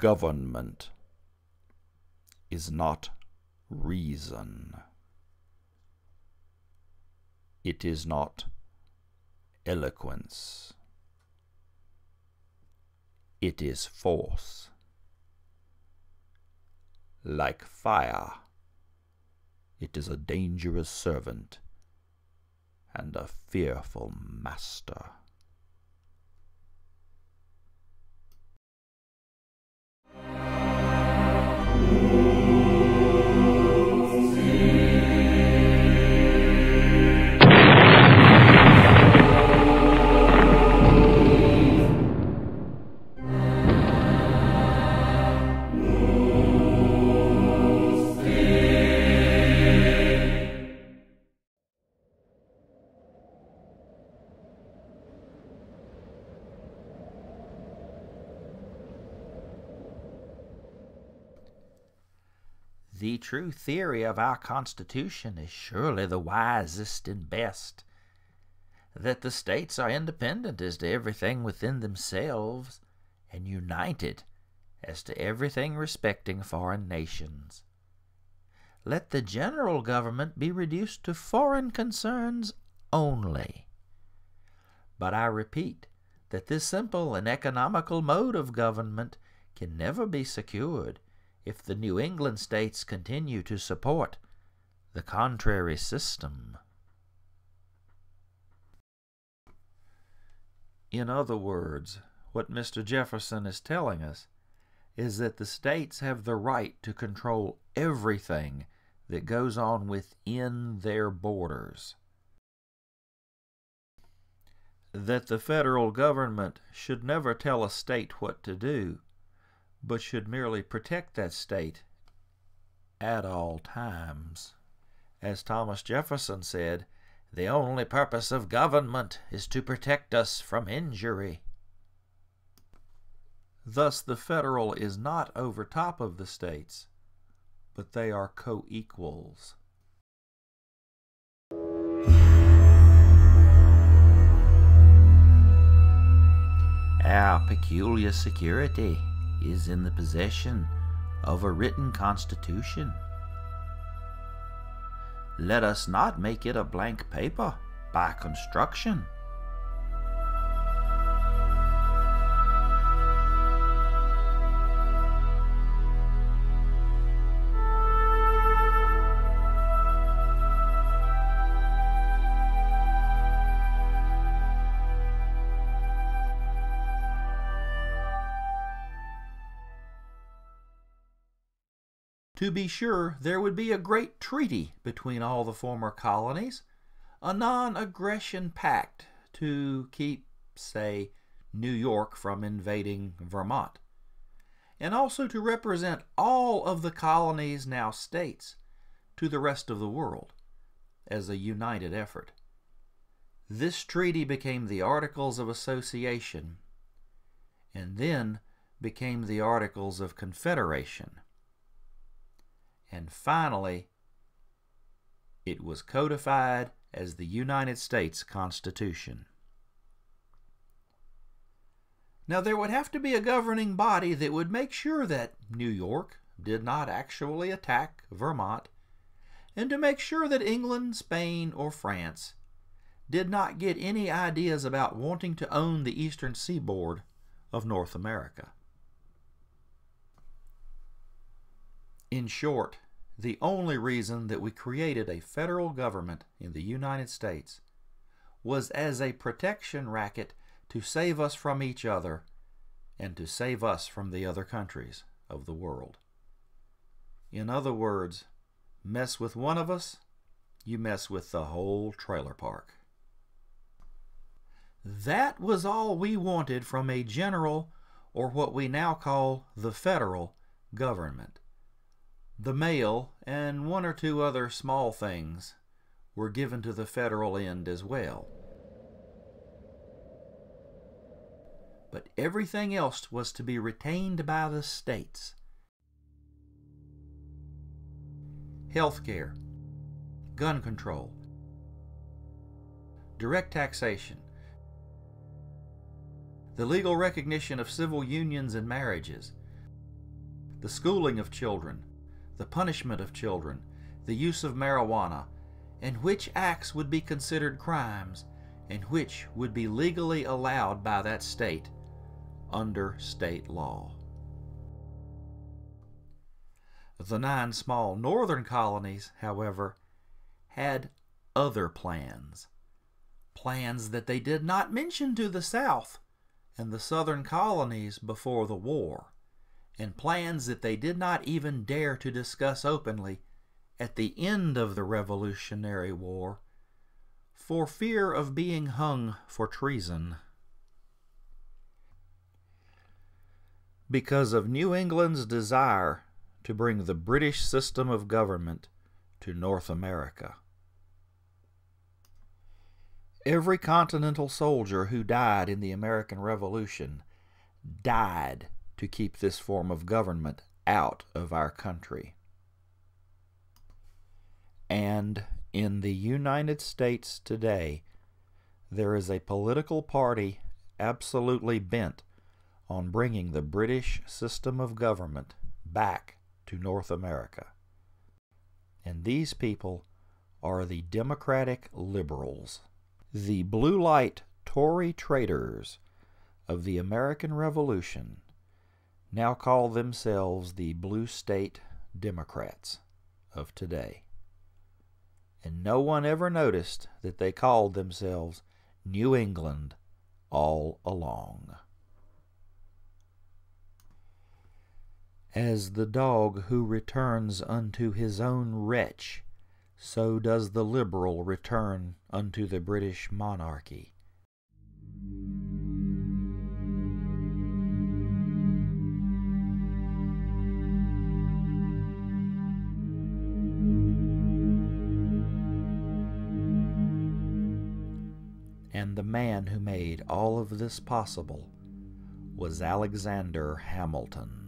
Government is not reason. It is not eloquence. It is force. Like fire, it is a dangerous servant and a fearful master. The true theory of our Constitution is surely the wisest and best, that the states are independent as to everything within themselves, and united as to everything respecting foreign nations. Let the general government be reduced to foreign concerns only. But I repeat that this simple and economical mode of government can never be secured if the New England states continue to support the contrary system. In other words, what Mr. Jefferson is telling us is that the states have the right to control everything that goes on within their borders. That the federal government should never tell a state what to do, but should merely protect that state at all times. As Thomas Jefferson said, the only purpose of government is to protect us from injury. Thus the federal is not over top of the states, but they are co-equals. Our peculiar security is in the possession of a written constitution. Let us not make it a blank paper by construction. To be sure, there would be a great treaty between all the former colonies, a non-aggression pact to keep, say, New York from invading Vermont, and also to represent all of the colonies, now states, to the rest of the world as a united effort. This treaty became the Articles of Association, and then became the Articles of Confederation. And finally, it was codified as the United States Constitution. Now, there would have to be a governing body that would make sure that New York did not actually attack Vermont, and to make sure that England, Spain, or France did not get any ideas about wanting to own the eastern seaboard of North America. In short, the only reason that we created a federal government in the United States was as a protection racket to save us from each other and to save us from the other countries of the world. In other words, mess with one of us, you mess with the whole trailer park. That was all we wanted from a general, or what we now call the federal, government. The mail and one or two other small things were given to the federal end as well. But everything else was to be retained by the states. Healthcare, gun control, direct taxation, the legal recognition of civil unions and marriages, the schooling of children, the punishment of children, the use of marijuana, and which acts would be considered crimes and which would be legally allowed by that state under state law. The 9 small northern colonies, however, had other plans. Plans that they did not mention to the South and the southern colonies before the war, and plans that they did not even dare to discuss openly at the end of the Revolutionary War for fear of being hung for treason. Because of New England's desire to bring the British system of government to North America. Every Continental soldier who died in the American Revolution died to keep this form of government out of our country. And in the United States today, there is a political party absolutely bent on bringing the British system of government back to North America. And these people are the Democratic Liberals. The blue light Tory Traitors of the American Revolution now call themselves the Blue State Democrats of today. And no one ever noticed that they called themselves New England all along. As the dog who returns unto his own wretch, so does the liberal return unto the British monarchy. And the man who made all of this possible was Alexander Hamilton.